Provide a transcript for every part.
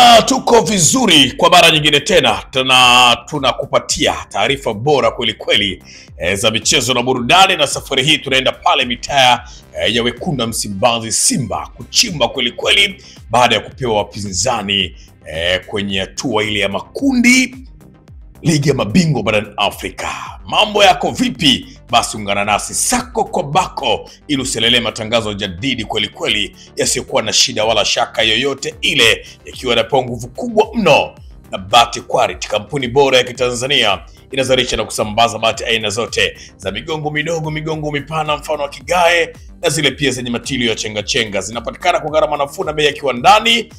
Bwana, tuko vizuri kwa mara nyingine tena. Tunakupatia taarifa bora kweli kweli za michezo na burudani, na safari hii tunaenda pale mitaa ya wekundu Msimbazi Simba kuchimba kweli kweli baada ya kupewa wapinzani kwenye hatua ile ya makundi ligi ya mabingwa barani Afrika. Mambo yako vipi? Basi ungana nasi sako kwa bako ili usilele matangazo jadidi kweli kweli yasiyokuwa na shida wala shaka yoyote ile, yakiwa na nguvu kubwa mno na Bati Quality, kampuni bora ya Kitanzania inazalisha na kusambaza bati aina zote za migongo midogo, migongo mipana mfano wa kigae, na zile pia zenye matilio ya chenga chenga. Zinapatikana kwa gharama nafuu na bei ya kiwandani,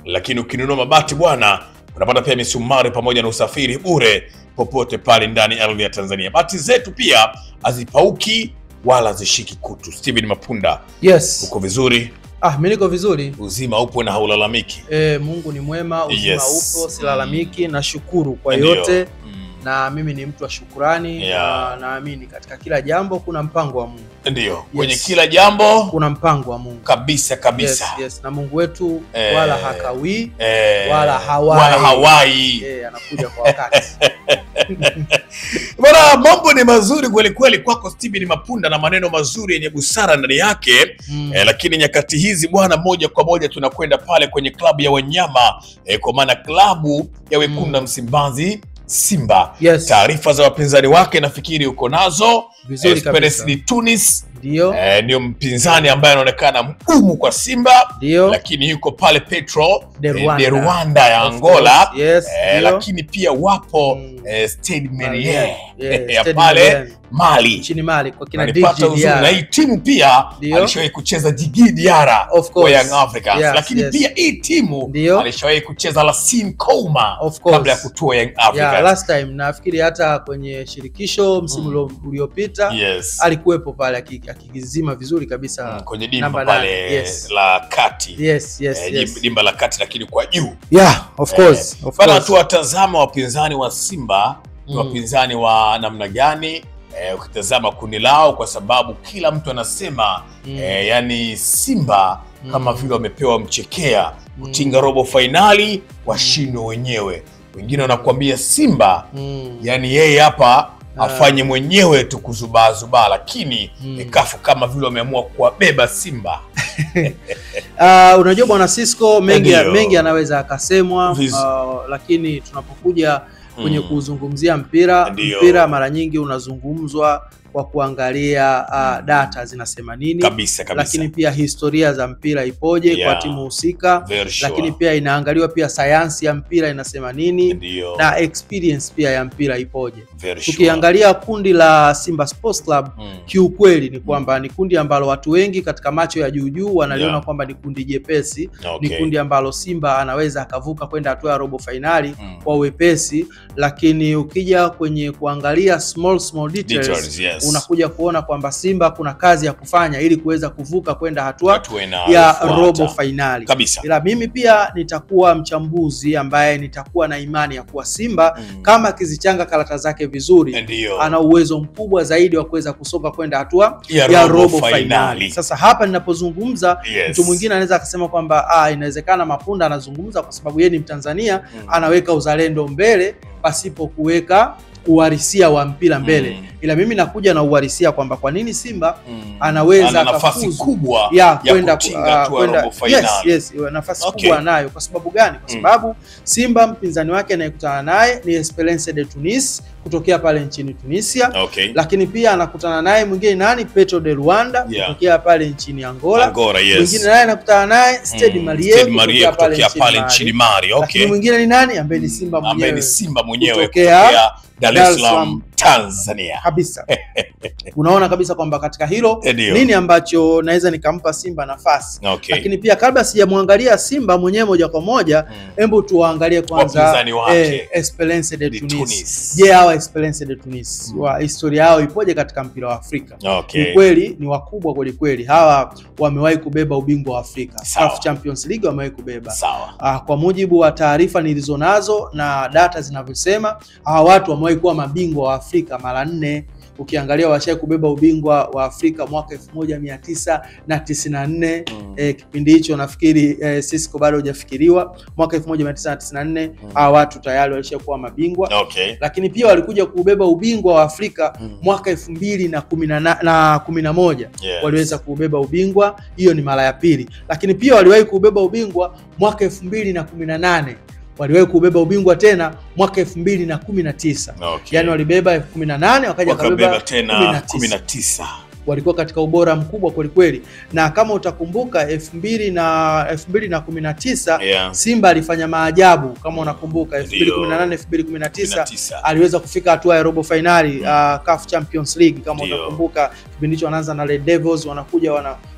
lakini ukinunua mabati bwana unapata pia misumari pamoja na usafiri bure popote pale ndani ardhi ya Tanzania. Bati zetu pia hazipauki wala zishiki kutu. Steven Mapunda. Yes. Uko vizuri? Mimi niko vizuri. Uzima upo na haulalamiki? Mungu ni mwema, uzima upo, silalamiki, na shukuru kwa yote. Na mimi ni mtu wa shukrani, na naamini katika kila jambo kuna mpango wa Mungu. Ndio. Kwenye kila jambo kuna mpango wa Mungu. Kabisa kabisa. Yes. Na Mungu wetu wala hakawi wala hawai. Anakuja kwa wakati. Bwana, mambo ni mazuri kweli kweli kwako Steven Mapunda, na maneno mazuri yenye busara ndani yake. Lakini nyakati hizi bwana, moja kwa moja tunakwenda pale kwenye klabu ya wanyama, kwa maana klabu ya wekundu Msimbazi Simba. Yes. Taarifa za wapinzani wake nafikiri uko nazo. Esperance de Tunis ndio mpinzani ambaye anaonekana mgumu kwa Simba. Lakini yuko pale Petro de Rwanda ya Angola. Lakini pia wapo Stade Malien ya pale Mali, nchini Mali kwa kina DJ Diarra. Na hii timu pia alishawahi kucheza Djigui Diarra wa Young Africans. Lakini pia hii timu alishawahi kucheza Lassine Kouma kabla ya kutua Young Africans. Last time nafikiri hata kwenye shirikisho msimu uliopita alikuwepo pale akigizima vizuri kabisa kwenye dimba pale la kati. Dimba la kati lakini kwa juu. Of course. Bana, tuwatazama wapinzani wa Simba. Wapinzani wa namna gani? Ukitazama kundi lao, kwa sababu kila mtu anasema yani Simba kama vile wamepewa mchekea kutinga robo finali washindwe wenyewe. Wengine wanakuambia Simba yani yeye hapa afanye mwenyewe tu kuzubaa, lakini kafu kama vile wameamua kuwabeba Simba. Unajua bwana Cisco, mengi anaweza akasemwa, lakini tunapokuja kwenye kuzungumzia mpira mara nyingi unazungumzwa kwa kuangalia data zinasema nini kabisa. Lakini pia historia za mpira ipoje kwa timu husika. Lakini pia inaangaliwa pia sayansi ya mpira inasema nini, na experience pia ya mpira ipoje. Tukiangalia kundi la Simba Sports Club, kiukweli ni kwamba ni kundi ambalo watu wengi katika macho ya juu wanaliona kwamba ni kundi jepesi. Ni kundi ambalo Simba anaweza akavuka kwenda hatua ya robo finali kwa wepesi, lakini ukija kwenye kuangalia small details unakuja kuona kwamba Simba kuna kazi ya kufanya ili kuweza kuvuka kwenda hatua ya robo finali. Ila mimi pia nitakuwa mchambuzi ambaye nitakuwa na imani ya kuwa Simba kama kizichanga karata zake vizuri, ana uwezo mkubwa zaidi wa kuweza kusoka kwenda hatua ya robo finali. Sasa hapa ninapozungumza, mtu mwingine anaweza akasema kwamba inawezekana Mapunda anazungumza kwa sababu yeye ni Mtanzania, anaweka uzalendo mbele pasipo kuweka uhalisia wa mpira mbele. Ila mimi nakuja na uhalisia kwamba kwa nini Simba anaweza nafasi kubwa kwenda robo finali. Nafasi kubwa nayo. Kwa sababu gani? Kwa sababu Simba mpinzani wake anayekutana naye ni Esperance de Tunis kutokea pale nchini Tunisia. Lakini pia anakutana naye mwingine nani? Petro de Rwanda kutokea pale nchini Angola. Mwingine naye anakutana naye Stade Malien kutokea pale nchini Mali. Lakini mwingine ni nani? Ambaye ni Simba mwenyewe kutokea Dar es Salaam, Tanzania. Kabisa. Unaona kabisa kwamba katika hilo nini ambacho naweza nikampa Simba nafasi. Lakini pia kabla sijamwangalia Simba mwenyewe moja kwa moja, hebu tuangalie kwanza Esperance de Tunis. Je, hawa Esperance de Tunis wa historia yao ipoje katika mpira wa Afrika? Ni kweli ni wakubwa kweli kweli. Hawa wamewahi kubeba ubingwa wa Afrika. CAF Champions League wamewahi kubeba. Kwa mujibu wa taarifa nilizonazo na data zinavyosema, hawa watu wamewahi kuwa mabingwa wa Afrika mara 4 ukiangalia washai kubeba ubingwa wa Afrika mwaka 1994. Kipindi hicho nafikiri Sisco bado hujafikiriwa. Mwaka 1994 watu tayari walishakuwa mabingwa. Lakini pia walikuja kubeba ubingwa wa Afrika mwaka 2011. Waliweza kubeba ubingwa, hiyo ni mara ya pili. Lakini pia waliwahi kubeba ubingwa mwaka 2018. Waliwahi kubeba ubingwa tena mwaka 2019. Yani walibeba 2018 wakaja kubeba tena 19. Walikuwa katika ubora mkubwa kweli kweli. Na kama utakumbuka 2019 Simba alifanya maajabu kama unakumbuka. 2018 aliweza kufika hatua ya robo finali CAF Champions League kama utakumbuka. Kipindi hicho wanaanza na Red Devils, wanakuja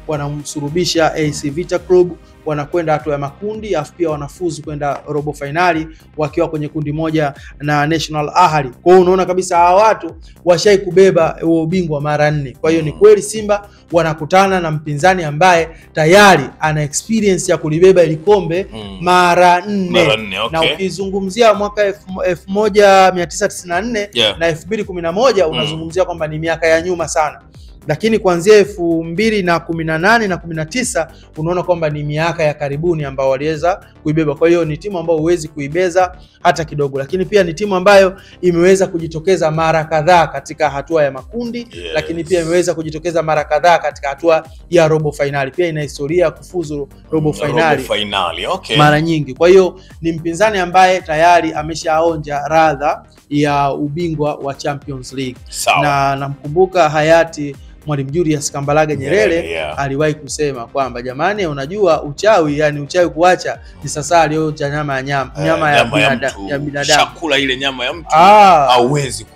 wanamsurubisha AC Vita Club, wanakwenda hatua ya makundi, afu pia wanafuzu kwenda robo finali wakiwa kwenye kundi moja na National Ahli. Kwa hiyo unaona kabisa hawa watu washai kubeba ubingwa mara 4. Kwa hiyo ni kweli Simba wanakutana na mpinzani ambaye tayari ana experience ya kulibeba ile kombe mara 4. Na ukizungumzia mwaka 1994 na 2011 unazungumzia kwamba ni miaka ya nyuma sana. Lakini kuanzia 2018 na 19 unaona kwamba ni miaka ya karibuni ambao waliweza kuibeba. Kwa hiyo ni timu ambayo huwezi kuibeza hata kidogo. Lakini pia ni timu ambayo imeweza kujitokeza mara kadhaa katika hatua ya makundi. Lakini pia imeweza kujitokeza mara kadhaa katika hatua ya robo finali. Pia ina historia ya kufuzu robo finali mara nyingi. Kwa hiyo ni mpinzani ambaye tayari ameshaonja radha ya ubingwa wa Champions League. Na namkumbuka hayati Mwalimu Julius Kambarage Nyerere aliwahi kusema kwamba jamani, unajua uchawi, yani uchawi kuacha ni sasa alioja nyama ya binadamu. Chakula ile nyama ya mtu hauwezi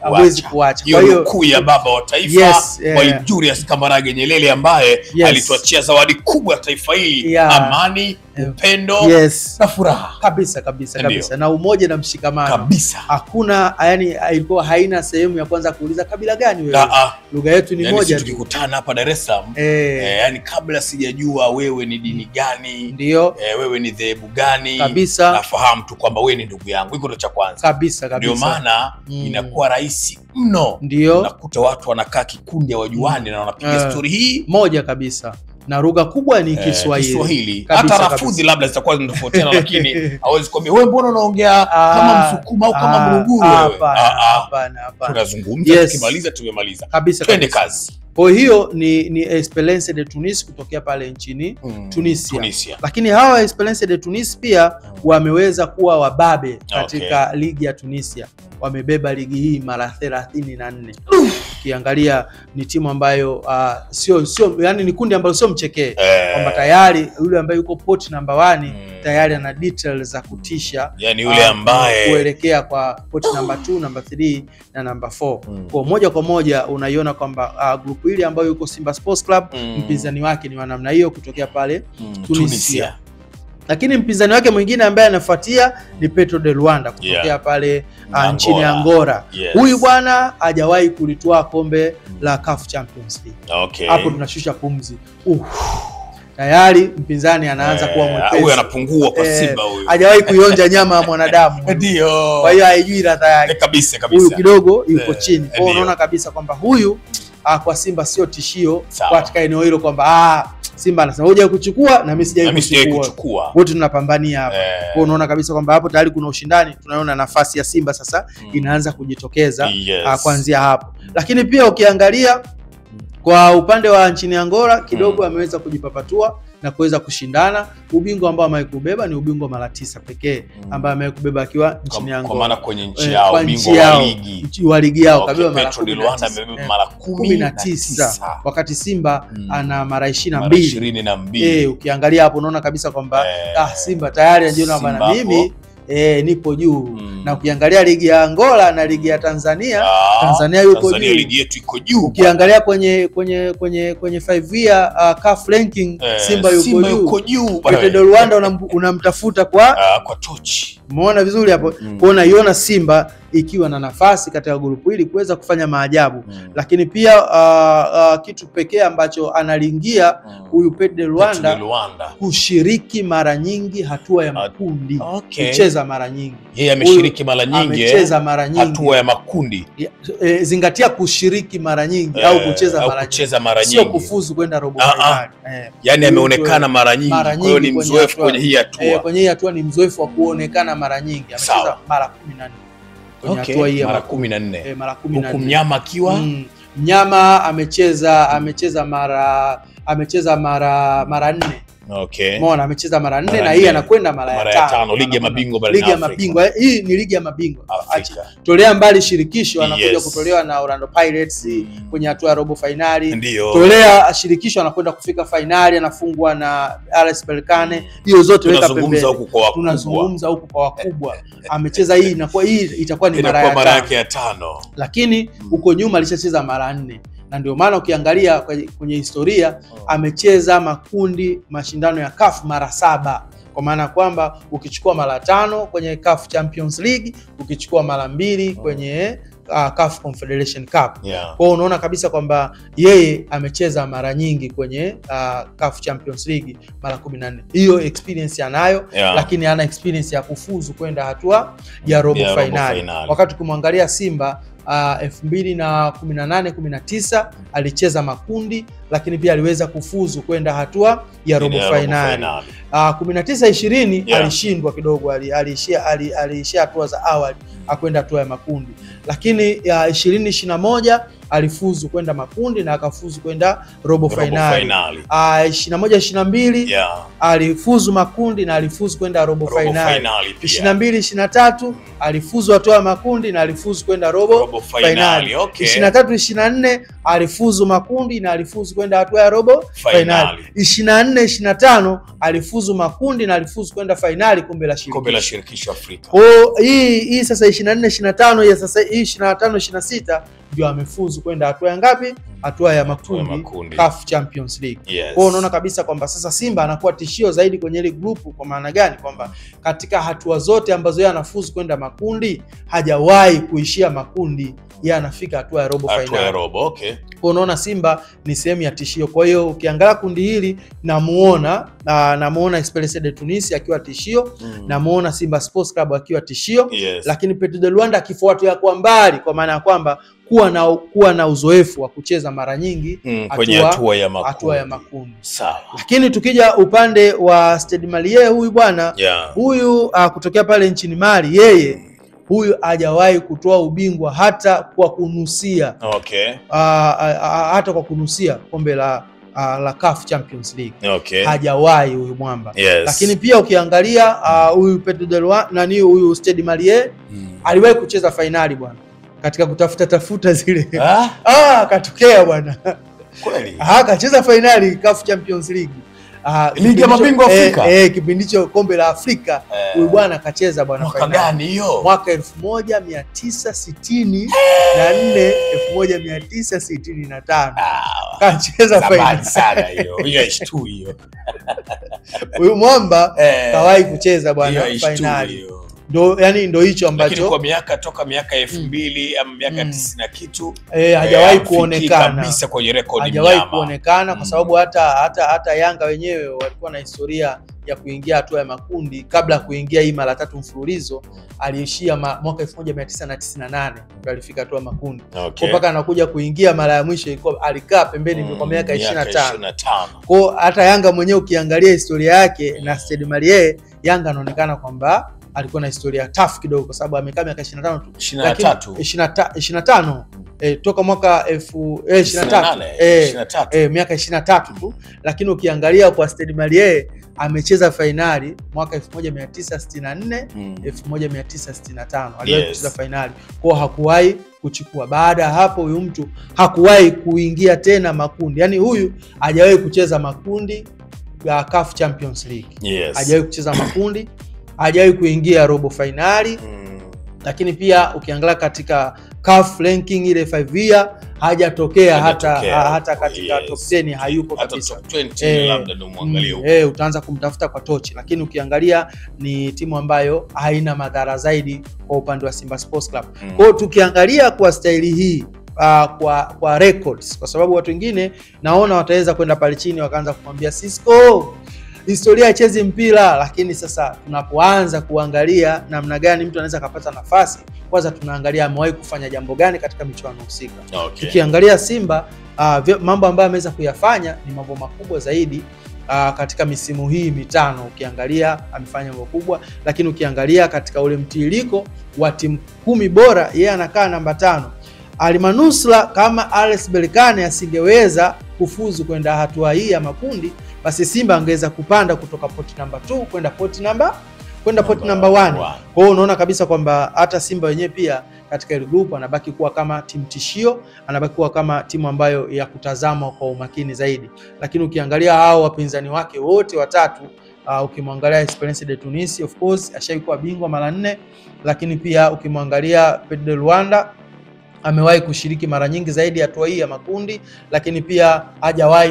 kuacha. Kwa hiyo kuu ya baba wa taifa Mwalimu Julius Kambarage Nyerere ambaye alituachia zawadi kubwa ya taifa hili, amani, upendo na furaha. Kabisa. Na umoja na mshikamano. Hakuna, yani ilikuwa haina sehemu ya kwanza kuuliza kabila gani wewe. Lugha yetu ni moja. Tukikutana hapa Dar es Salaam, yani kabla sijajua wewe ni dini gani, wewe ni dhehebu gani, nafahamu tu kwamba wewe ni ndugu yangu. Iko ndo cha kwanza. Ndio maana inakuwa rahisi mno. Unakuta watu wanakaa kikundi wajuani na wanapiga story hii moja kabisa. Na lugha kubwa ni Kiswahili. Hata lafudhi labda zitakuwa zinatofautiana lakini hawezi kuambia wewe mbona unaongea kama Msukuma au kama Mruguru wewe. Hapana. Tunazungumza tukimaliza tumemaliza. Twende kazi. Kwa hiyo ni Esperance de Tunis kutokea pale nchini Tunisia. Lakini hawa Esperance de Tunis pia wameweza kuwa wababe katika ligi ya Tunisia. Wamebeba ligi hii mara 34. Ukiangalia ni timu ambayo sio yani ni kundi ambalo sio mchekee. Kwamba tayari yule ambaye yuko pot number 1 tayari ana details za kutisha. Yani yule ambaye kuelekea kwa pot number 2, number 3 na number 4. Kwa moja kwa moja unaiona kwamba grupu ile ambayo yuko Simba Sports Club mpinzani wake ni wa namna hiyo kutokea pale Tunisia. Lakini mpinzani wake mwingine ambaye anafuatia ni Petro de Luanda kutokea pale nchini Angola. Huyu bwana hajawahi kulitoa kombe la CAF Champions League. Hapo tunashusha pumzi. Tayari mpinzani anaanza kuwa mwepesi. Huyu anapungua kwa Simba huyu. Hajawahi kuionja nyama ya mwanadamu. Ndio. Kwa hiyo haijui ladha yake. Kabisa. Huyu kidogo yuko chini. Kwa hiyo unaona kabisa kwamba huyu kwa Simba sio tishio katika eneo hilo, kwamba Simba anasema hoja kuchukua na mimi sijai kuchukua. Wote tunapambania hapa. Kwa unaona kabisa kwamba hapo tayari kuna ushindani. Tunaona nafasi ya Simba sasa inaanza kujitokeza kuanzia hapo. Lakini pia ukiangalia kwa upande wa nchini Angola kidogo ameweza kujipapatua na kuweza kushindana. Ubingwa ambao amekubeba ni ubingwa mara 9 pekee ambao amekubeba akiwa nchini Angola. Kwa maana kwenye nchi yao ubingwa wa ligi yao kabeba mara Petro de Luanda amebeba mara 19 wakati Simba ana mara 22. Ukiangalia hapo unaona kabisa kwamba Simba tayari anajiona bana mimi nipo juu. Na ukiangalia ligi ya Angola na ligi ya Tanzania, Tanzania yuko juu. Ligi yetu iko juu. Ukiangalia kwenye 5 year CAF ranking Simba yuko juu. Petro de Luanda unamtafuta kwa torch. Umeona vizuri hapo. Kwa unaiona Simba ikiwa na nafasi katika grupu hili kuweza kufanya maajabu. Lakini pia kitu pekee ambacho analiingia huyu Petr de Luanda kushiriki mara nyingi hatua ya makundi. Kucheza mara nyingi. Yeye ameshiriki mara nyingi. Amecheza mara nyingi hatua ya makundi. Zingatia kushiriki mara nyingi au kucheza mara nyingi. Sio kufuzu kwenda robo finali. Yani ameonekana mara nyingi. Kwa hiyo ni mzoefu kwenye hii hatua. Kwenye hii hatua ni mzoefu wa kuonekana mara nyingi. Amecheza mara 14. Kwenye hatua hii mara 14. Mara 14. Huku Mnyama akiwa Mnyama amecheza mara 4. Umeona amecheza mara 4 na hii anakwenda mara ya 5. Ligi ya mabingwa barani Afrika. Ligi ya mabingwa. Hii ni ligi ya mabingwa. Tolea mbali shirikisho anakuja kutolewa na Orlando Pirates kwenye hatua ya robo finali. Tolea shirikisho anakwenda kufika finali anafungwa na RS Berkane. Hiyo zote weka pembeni. Tunazungumza huko kwa wakubwa. Amecheza hii inakuwa hii itakuwa ni mara yake ya 5. Lakini huko nyuma alishacheza mara 4. Na ndio maana ukiangalia kwenye historia amecheza makundi mashindano ya CAF mara 7. Kwa maana kwamba ukichukua mara 5 kwenye CAF Champions League, ukichukua mara 2 kwenye CAF Confederation Cup. Kwa hiyo unaona kabisa kwamba yeye amecheza mara nyingi kwenye CAF Champions League mara 14. Hiyo experience anayo, lakini hana experience ya kufuzu kwenda hatua ya robo finali. Wakati kumwangalia Simba 2018-19 alicheza makundi, lakini pia aliweza kufuzu kwenda hatua ya robo finali. 19-20 alishindwa kidogo, alishia hatua za awali akwenda hatua ya makundi. Lakini 2021 alifuzu kwenda makundi na akafuzu kwenda robo finali. 21-22 alifuzu makundi na alifuzu kwenda robo finali. 22-23 alifuzu hatua ya makundi na alifuzu kwenda robo finali. 23-24 alifuzu makundi na alifuzu kwenda hatua ya robo finali. 24-25 alifuzu makundi na alifuzu kwenda finali kombe la shirikisho Afrika. Hii sasa 24-25 ya sasa hii 25-26 ndio amefuzu kwenda hatua ya ngapi? Hatua ya makundi CAF Champions League. Kwa hiyo unaona kabisa kwamba sasa Simba anakuwa tishio zaidi kwenye ile grupu. Kwa maana gani? Kwamba katika hatua zote ambazo yeye anafuzu kwenda makundi hajawahi kuishia makundi, yeye anafika hatua ya robo finali. Kwa unaona Simba ni sehemu ya tishio. Kwa hiyo ukiangalia kundi hili namuona Esperance de Tunis akiwa tishio, namuona Simba Sports Club akiwa tishio, lakini Petr de Luanda akifuatia kwa mbali, kwa maana ya kwamba kuwa na uzoefu wa kucheza mara nyingi kwenye hatua ya makundi. Sawa. Lakini tukija upande wa Stade Malien, huyu bwana huyu kutokea pale nchini Mali, yeye huyu hajawahi kutoa ubingwa hata kwa kunusia. Hata kwa kunusia kombe la CAF Champions League. Hajawahi huyu mwamba. Lakini pia ukiangalia huyu Petr de Luanda huyu Stade Malien aliwahi kucheza finali bwana. Katika kutafuta zile katokea bwana. Kweli? Kacheza finali CAF Champions League. Ligi ya mabingwa Afrika. Kipindi hicho kombe la Afrika huyu bwana kacheza bwana. Mwaka gani hiyo? Mwaka 1964 1965. Kacheza finali sana hiyo. Hiyo ishtu hiyo. Huyu mwamba kawahi kucheza bwana finali. Ndo hicho ambacho lakini kwa toka miaka 2000 ama miaka 90 na kitu hajawahi kuonekana kabisa kwenye rekodi. Hajawahi kuonekana kwa sababu hata Yanga wenyewe walikuwa na historia ya kuingia hatua ya makundi kabla kuingia hii mara 3 mfululizo. Aliishia mwaka 1998 ndio alifika hatua ya makundi. Mpaka anakuja kuingia mara ya mwisho ilikuwa alikaa pembeni kwa miaka 25. Kwa hata Yanga mwenyewe ukiangalia historia yake na Stade Malien, Yanga anaonekana kwamba alikuwa na historia tough kidogo kwa sababu amekaa miaka 25 tu. 25 toka mwaka 23 miaka 23 tu. Lakini ukiangalia kwa Stade Malien amecheza finali mwaka 1964 1965 aliwahi kucheza finali. Kwa hakuwahi kuchukua. Baada ya hapo huyu mtu hakuwahi kuingia tena makundi. Yaani huyu hajawahi kucheza makundi ya CAF Champions League. Hajawahi kucheza makundi, hajawahi kuingia robo finali. Lakini pia ukiangalia katika CAF ranking ile 5 year hajatokea hata katika top 10 hayupo kabisa. Top 20 labda ndio muangalie huko. Utaanza kumtafuta kwa tochi, lakini ukiangalia ni timu ambayo haina madhara zaidi kwa upande wa Simba Sports Club. Kwa hiyo tukiangalia kwa staili hii kwa records, kwa sababu watu wengine naona wataweza kwenda pale chini wakaanza kumwambia Sisco historia haichezi mpira, lakini sasa tunapoanza kuangalia namna gani mtu anaweza kupata nafasi, kwanza tunaangalia amewahi kufanya jambo gani katika michuano husika. Tukiangalia Simba mambo ambayo ameweza kuyafanya ni mambo makubwa zaidi katika misimu hii mitano. Ukiangalia amefanya mambo kubwa, lakini ukiangalia katika ule mtiririko wa timu 10 bora yeye anakaa namba 5. Alimanusra kama RS Berkane asingeweza kufuzu kwenda hatua hii ya makundi, basi Simba angeweza kupanda kutoka poti namba 2 kwenda poti namba 1. Kwa hiyo unaona kabisa kwamba hata Simba wenyewe pia katika ile group anabaki kuwa kama timu tishio, anabaki kuwa kama timu ambayo ya kutazama kwa umakini zaidi. Lakini ukiangalia hao wapinzani wake wote watatu, ukimwangalia Esperance de Tunis, of course ashaikuwa bingwa mara 4, lakini pia ukimwangalia Petro de Luanda amewahi kushiriki mara nyingi zaidi hatua hii ya makundi, lakini pia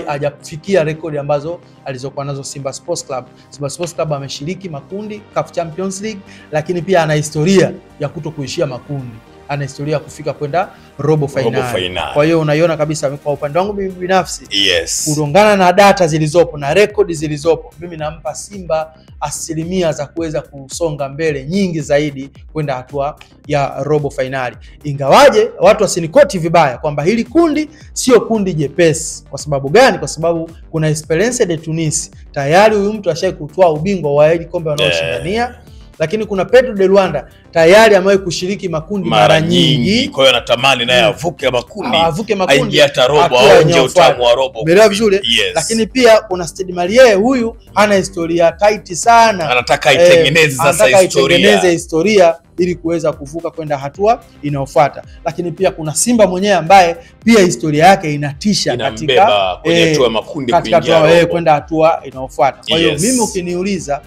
hajafikia rekodi ambazo alizokuwa nazo Simba Sports Club. Simba Sports Club ameshiriki makundi CAF Champions League, lakini pia ana historia ya kutokuishia makundi, ana historia ya kufika kwenda robo finali. Kwa hiyo unaiona kabisa kwa upande wangu mimi binafsi, kulingana na data zilizopo na rekodi zilizopo, mimi nampa Simba asilimia za kuweza kusonga mbele nyingi zaidi kwenda hatua ya robo finali. Ingawaje watu wasinikoti vibaya kwamba hili kundi sio kundi jepesi. Kwa sababu gani? Kwa sababu kuna Esperance de Tunis, tayari huyu mtu ashaye kutoa ubingwa wa ile kombe wanaoshindania. Lakini kuna Petro de Luanda tayari amewahi kushiriki makundi mara nyingi. Kwa hiyo anatamani naye avuke makundi. Aingie hata robo au nje utamu wa robo. Umeelewa vizuri? Lakini pia kuna Stade Malien, huyu ana historia tight sana. Anataka itengeneze sasa historia ili kuweza kuvuka kwenda hatua inayofuata. Lakini pia kuna Simba mwenyewe ambaye pia historia yake inatisha katika kwenye hatua makundi kuingia kwenda hatua inayofuata. Kwa hiyo mimi ukiniuliza,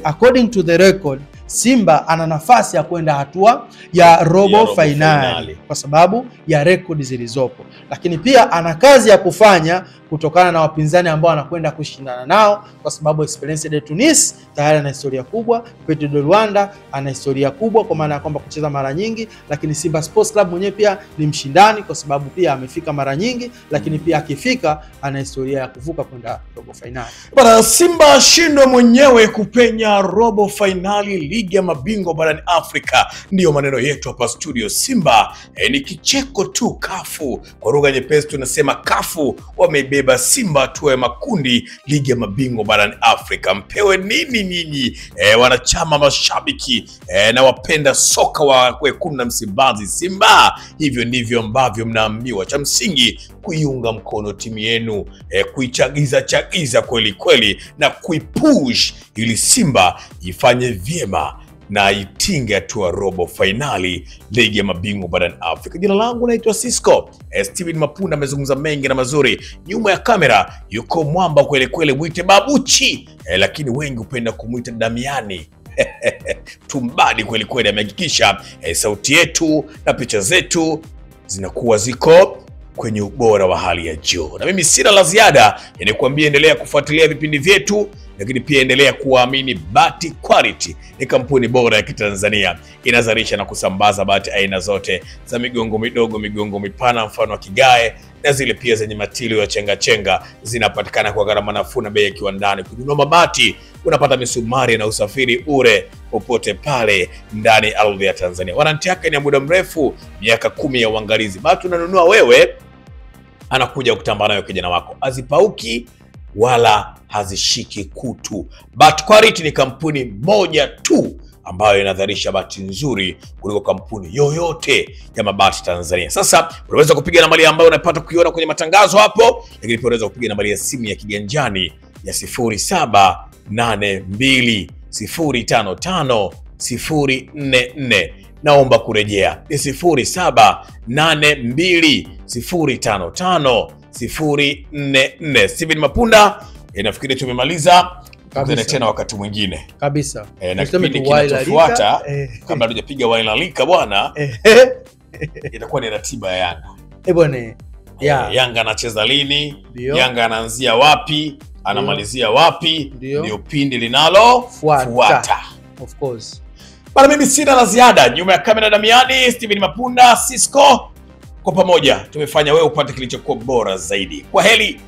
according to the record, Simba ana nafasi ya kwenda hatua ya robo finali kwa sababu ya rekodi zilizopo, lakini pia ana kazi ya kufanya kutokana na wapinzani ambao anakwenda kushindana nao, kwa sababu Esperance de Tunis tayari ana historia kubwa, Petro de Luanda ana historia kubwa kwa maana ya kwamba kucheza mara nyingi, lakini Simba Sports Club mwenyewe pia ni mshindani kwa sababu pia amefika mara nyingi, lakini pia akifika ana historia ya kuvuka kwenda robo finali. Bwana, Simba ashindwe mwenyewe kupenya robo finali ligi ya mabingwa barani Afrika, ndio maneno yetu hapa studio. Simba ni kicheko tu. Kafu kwa lugha nyepesi tunasema Kafu wamebeba Simba hatua ya makundi ligi ya mabingwa barani Afrika. Mpewe nini nyinyi wanachama, mashabiki na wapenda soka wa wekundu na Msimbazi Simba? Hivyo ndivyo ambavyo mnaambiwa. Cha msingi kuiunga mkono timu yenu, kuichagiza kweli kweli na kuipush ili Simba ifanye vyema na itinge hatua robo finali ligi ya mabingwa barani Afrika. Jina langu naitwa Sisco. Steven Mapunda amezungumza mengi na mazuri. Nyuma ya kamera yuko mwamba kweli kweli, mwite Babuchi, lakini wengi hupenda kumuita Damiani. Tumbadi kweli kweli, amehakikisha sauti yetu na picha zetu zinakuwa ziko kwenye ubora wa hali ya juu. Na mimi sina la ziada, nikuambia endelea kufuatilia vipindi vyetu, lakini pia endelea kuamini Bati Quality ni kampuni bora ya Kitanzania, inazalisha na kusambaza bati aina zote za migongo midogo, migongo mipana mfano wa kigae, na zile pia zenye matilo ya chenga zinapatikana kwa gharama nafuu na bei ya kiwandani. Kununua mabati unapata misumari na usafiri ure popote pale ndani ardhi ya Tanzania. Warranty yake ni ya muda mrefu, miaka 10 ya uangalizi. Bati unanunua wewe, anakuja kutamba nayo kijana wako, hazipauki wala hazishiki kutu. Bati Quality ni kampuni moja tu ambayo inadharisha bati nzuri kuliko kampuni yoyote ya mabati Tanzania. Sasa unaweza kupiga nambari ambayo unapata kuiona kwenye matangazo hapo, lakini pia unaweza kupiga nambari ya simu ya kiganjani ya 0782055044. Naomba kurejea, ni 0782055044. Steven Mapunda, nafikiri tumemaliza. Tukutane tena wakati mwingine kabisa. Na kipindi kinachofuata kabla hujapiga Wailalika bwana, itakuwa ni ratiba ya Yanga. Bwana. Yanga anacheza lini? Yanga anaanzia wapi? Anamalizia wapi? Ndio pindi linalofuata. Of course. Bana, mimi sina la ziada. Nyuma ya kamera Damiani, Steven Mapunda, Cisco, kwa pamoja tumefanya wewe upate kilichokuwa bora zaidi. Kwa heri.